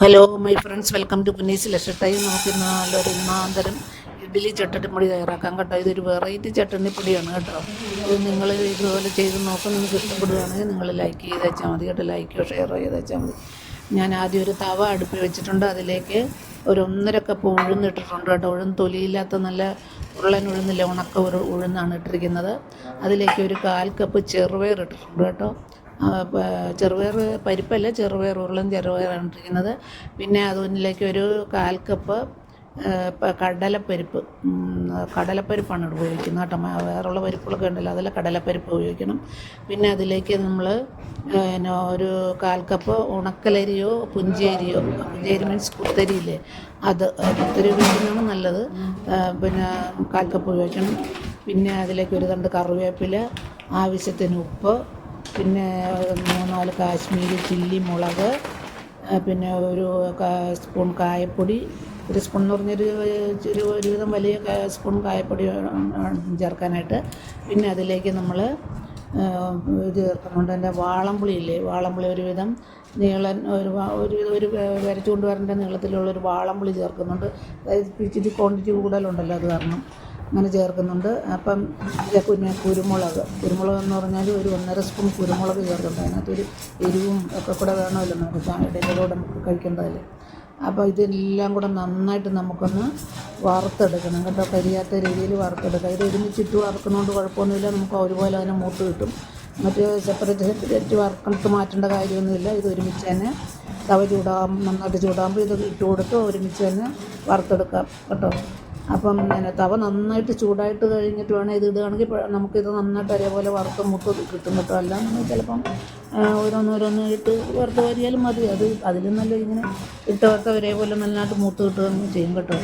Hello my friends, welcome to പുന്നീസ് ലക്ഷട്ടായി. നമുക്ക് നല്ലൊരു ഒന്നാന്തരം ഇഡ്ഡലി ചട്ടണിപ്പൊടി തയ്യാറാക്കാം കേട്ടോ. ഇതൊരു വെറൈറ്റി ചട്ടണിപ്പൊടിയാണ് കേട്ടോ. ഇത് നിങ്ങൾ ഇതുപോലെ ചെയ്ത് നോക്കും. നിങ്ങൾക്ക് ഇഷ്ടപ്പെടുകയാണെങ്കിൽ നിങ്ങൾ ലൈക്ക് ചെയ്ത് വെച്ചാൽ മതി കേട്ടോ. ലൈക്കോ ഷെയറോ ചെയ്ത് വെച്ചാൽ മതി. ഞാൻ ആദ്യം ഒരു തവ അടുപ്പിൽ വെച്ചിട്ടുണ്ട്. അതിലേക്ക് ഒരു 1.5 കപ്പ് ഉഴുന്നിട്ടിട്ടുണ്ട് കേട്ടോ. ഉഴുന്ന് തൊലിയില്ലാത്ത നല്ല ഉരുളൻ ഉഴുന്നില്ല, ഉണക്ക ഉഴുന്നാണ് ഇട്ടിരിക്കുന്നത്. അതിലേക്ക് ഒരു 1/4 കപ്പ് ചെറുപയർ ഇട്ടിട്ടുണ്ട് കേട്ടോ. ചെറുപയർ പരിപ്പല്ല, ചെറുപയർ ഉരുളൻ ചെറുപയറാണ് ഇട്ടിരിക്കുന്നത്. പിന്നെ അതിലേക്ക് ഒരു 1/4 കപ്പ് കടലപ്പരിപ്പാണ് ഉപയോഗിക്കുന്നത് കേട്ടോ. വേറെയുള്ള പരിപ്പുകളൊക്കെ ഉണ്ടല്ലോ, അതിൽ കടലപ്പരിപ്പ് ഉപയോഗിക്കണം. പിന്നെ അതിലേക്ക് നമ്മൾ ഒരു 1/4 കപ്പ് ഉണക്കലരിയോ പുഞ്ചയരിയോ, പുഞ്ചയരി മീൻസ് കുത്തരിയില്ലേ, കുത്തരി ഉപയോഗിക്കുന്നതാണ് നല്ലത്. പിന്നെ 1/4 കപ്പ് ഉപയോഗിക്കണം. പിന്നെ അതിലേക്ക് ഒരു തണ്ട് കറിവേപ്പില, ആവശ്യത്തിന് ഉപ്പ്, പിന്നെ 3-4 കാശ്മീരി ചില്ലി മുളക്, പിന്നെ ഒരു സ്പൂൺ കായപ്പൊടി, ഒരു സ്പൂൺ എന്ന് പറഞ്ഞൊരു ഒരുവിധം വലിയ സ്പൂൺ കായപ്പൊടി ചേർക്കാനായിട്ട്. പിന്നെ അതിലേക്ക് നമ്മൾ ഇത് ചേർക്കുന്നുണ്ട്. എൻ്റെ വാളംപുളിയില്ലേ, വാളംപുളി ഒരുവിധം നീളൻ ഒരു വരച്ചു കൊണ്ടുവരേണ്ട നീളത്തിലുള്ളൊരു വാളംപുളി ചേർക്കുന്നുണ്ട്. അതായത് ഇച്ചിരി ക്വാണ്ടിറ്റി കൂടുതലുണ്ടല്ലോ, അത് കാരണം അങ്ങനെ ചേർക്കുന്നുണ്ട്. അപ്പം പിന്നെ കുരുമുളക് എന്ന് പറഞ്ഞാൽ ഒരു 1.5 സ്പൂൺ കുരുമുളക് ചേർക്കുന്നുണ്ട്. അതിനകത്തൊരു എരിവും ഒക്കെ കൂടെ വേണമല്ലോ നമുക്ക് ചായയുടെ നമുക്ക് കഴിക്കേണ്ടതല്ലേ. അപ്പോൾ ഇതെല്ലാം കൂടെ നന്നായിട്ട് നമുക്കൊന്ന് വറുത്തെടുക്കണം കേട്ടോ. കരിയാത്ത രീതിയിൽ വറുത്തെടുക്കുക. ഇത് ഒരുമിച്ചിട്ട് വറുക്കുന്നതുകൊണ്ട് കുഴപ്പമൊന്നുമില്ല, നമുക്ക് ഒരുപോലെ അതിനെ മൂത്ത് കിട്ടും. മറ്റ് സെപ്പറേറ്റ് വറുക്കിട്ട് മാറ്റേണ്ട കാര്യമൊന്നുമില്ല. ഇത് ഒരുമിച്ച് തന്നെ തവ നന്നായിട്ട് ചൂടാകുമ്പോൾ ഇത് ഇട്ട് കൊടുത്ത് ഒരുമിച്ച് തന്നെ വറുത്തെടുക്കാം കേട്ടോ. അപ്പം തവ നന്നായിട്ട് ചൂടായിട്ട് കഴിഞ്ഞിട്ട് വേണം ഇത് ഇടുകയാണെങ്കിൽ നമുക്കിത് നന്നായിട്ട് അതേപോലെ വറുത്ത് മൂത്ത് കിട്ടും കേട്ടോ. അല്ലാന്ന് ചിലപ്പം ഓരോന്നോരോന്ന് ഇട്ട് വറുത്ത് വരിയാലും മതി. അതിലും നല്ല ഇങ്ങനെ ഇട്ട് വറുത്ത ഒരേപോലെ നന്നായിട്ട് മൂത്ത് കിട്ടുകയും ചെയ്യും കേട്ടോ.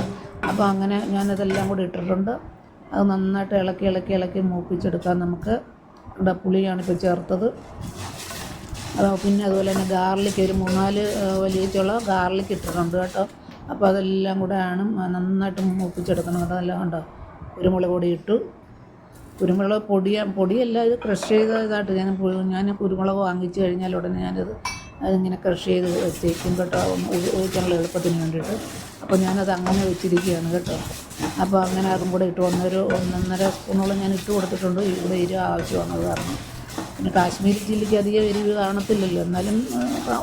അപ്പോൾ അങ്ങനെ ഞാനതെല്ലാം കൂടി ഇട്ടിട്ടുണ്ട്. അത് നന്നായിട്ട് ഇളക്കി മൂപ്പിച്ചെടുക്കാം നമുക്ക്. ഇവിടെ പുളിയാണിപ്പോൾ ചേർത്തത്. പിന്നെ അതുപോലെ തന്നെ ഗാർലിക് ഒരു 3-4 വലിയ ചുള ഗാർലിക് ഇട്ടിട്ടുണ്ട് കേട്ടോ. അപ്പോൾ അതെല്ലാം കൂടെ ആണ് നന്നായിട്ട് മൂപ്പിച്ചെടുക്കണം കേട്ടോ. എല്ലാം കണ്ടോ, കുരുമുളക് പൊടി ഇട്ടു. കുരുമുളക് പൊടിയല്ല, ഇത് ക്രഷ് ചെയ്തതായിട്ട് ഞാൻ കുരുമുളക് വാങ്ങിച്ച് കഴിഞ്ഞാൽ ഉടനെ അതിങ്ങനെ ക്രഷ് ചെയ്ത് വെച്ചേക്കും കേട്ടോ, ഒഴിക്കാനുള്ള എളുപ്പത്തിന് വേണ്ടിയിട്ട്. അപ്പോൾ ഞാനത് അങ്ങനെ വെച്ചിരിക്കുകയാണ് കേട്ടോ. അപ്പോൾ അങ്ങനെ അതും കൂടെ ഇട്ട് 1.5 സ്പൂണോളം ഞാൻ ഇട്ട് കൊടുത്തിട്ടുണ്ട്. ഇവിടെ എരിവ് ആവശ്യമാണത് കാരണം. പിന്നെ കാശ്മീരി ചില്ലിക്ക് അധികം എരിവ് കാണത്തില്ലല്ലോ, എന്നാലും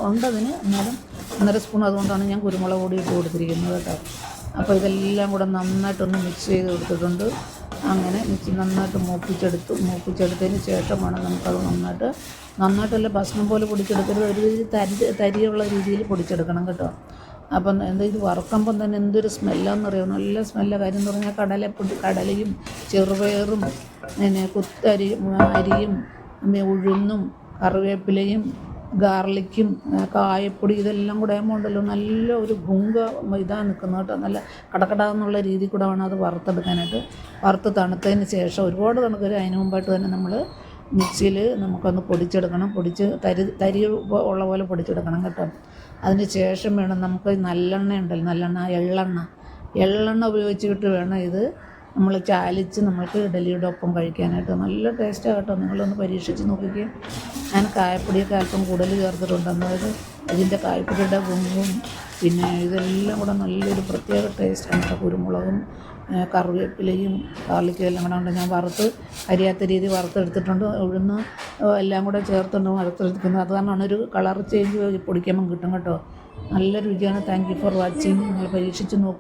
ഉണ്ടതിന്. എന്നാലും 1.5 സ്പൂൺ അതുകൊണ്ടാണ് ഞാൻ കുരുമുളക് പൊടി ഇട്ട് കൊടുത്തിരിക്കുന്നത് കേട്ടോ. അപ്പോൾ ഇതെല്ലാം കൂടെ നന്നായിട്ടൊന്ന് മിക്സ് ചെയ്ത് കൊടുത്തിട്ടുണ്ട്. അങ്ങനെ നന്നായിട്ട് മൂപ്പിച്ചെടുത്തതിന് ശേഷമാണ് നമുക്കത് നന്നായിട്ടല്ല ഭക്ഷണം പോലെ പൊടിച്ചെടുക്കരുത്. ഒരു തരിയുള്ള രീതിയിൽ പൊടിച്ചെടുക്കണം കേട്ടോ. അപ്പം ഇത് വറുക്കുമ്പം തന്നെ എന്തൊരു സ്മെല്ലാണെന്നറിയാം, നല്ല സ്മെല്ല. കാര്യം എന്ന് പറഞ്ഞാൽ കടലയും ചെറുപയറും പിന്നെ അരിയും ഉഴുന്നും കറിവേപ്പിലയും ഗാർലിക്കും കായപ്പൊടി ഇതെല്ലാം കൂടെ ആകുമ്പോണ്ടല്ലോ നല്ല ഒരു ഇതാണ് നിൽക്കുന്നത് കേട്ടോ. നല്ല കടകടാന്നുള്ള രീതിയിൽ കൂടെ വേണം അത് വറുത്തെടുക്കാനായിട്ട്. വറുത്ത് തണുത്തതിന് ശേഷം ഒരുപാട് തണുക്കരുത്, അതിന് മുമ്പായിട്ട് തന്നെ നമ്മൾ മിക്സിയിൽ നമുക്കൊന്ന് പൊടിച്ചെടുക്കണം. തരി ഉള്ള പോലെ പൊടിച്ചെടുക്കണം കേട്ടോ. അതിന് ശേഷം വേണം നമുക്ക് നല്ലെണ്ണ ഉണ്ടല്ലോ, എള്ളെണ്ണ ഉപയോഗിച്ചിട്ട് വേണം ഇത് നമ്മൾ ചാലിച്ച് നമ്മൾക്ക് ഇഡലിയുടെ ഒപ്പം കഴിക്കാനായിട്ട്. നല്ല ടേസ്റ്റാണ് കേട്ടോ. നിങ്ങളൊന്ന് പരീക്ഷിച്ച് നോക്കിക്കേ. ഞാൻ കായപ്പൊടിയൊക്കെ അല്പം കൂടുതൽ ചേർത്തിട്ടുണ്ട്. അതായത് ഇതിൻ്റെ കായപ്പൊടിയുടെ ഗുണവും പിന്നെ ഇതെല്ലാം കൂടെ നല്ലൊരു പ്രത്യേക ടേസ്റ്റാണ് കേട്ടോ. കുരുമുളകും കറിവേപ്പിലയും ഗാർലിക്കും എല്ലാം കൂടെ ഉണ്ട്. ഞാൻ കരിയാത്ത രീതി വറുത്തെടുത്തിട്ടുണ്ട്. ഉഴുന്ന് എല്ലാം കൂടെ ചേർത്തുണ്ട് വറുത്തെടുക്കുന്നത്. അത് കാരണമാണ് ഒരു കളർ ചേഞ്ച് പൊടിക്കുമ്പം കിട്ടും കേട്ടോ. നല്ല രുചിയാണ്. Thank you for watching. നിങ്ങൾ പരീക്ഷിച്ച് നോക്കൂ.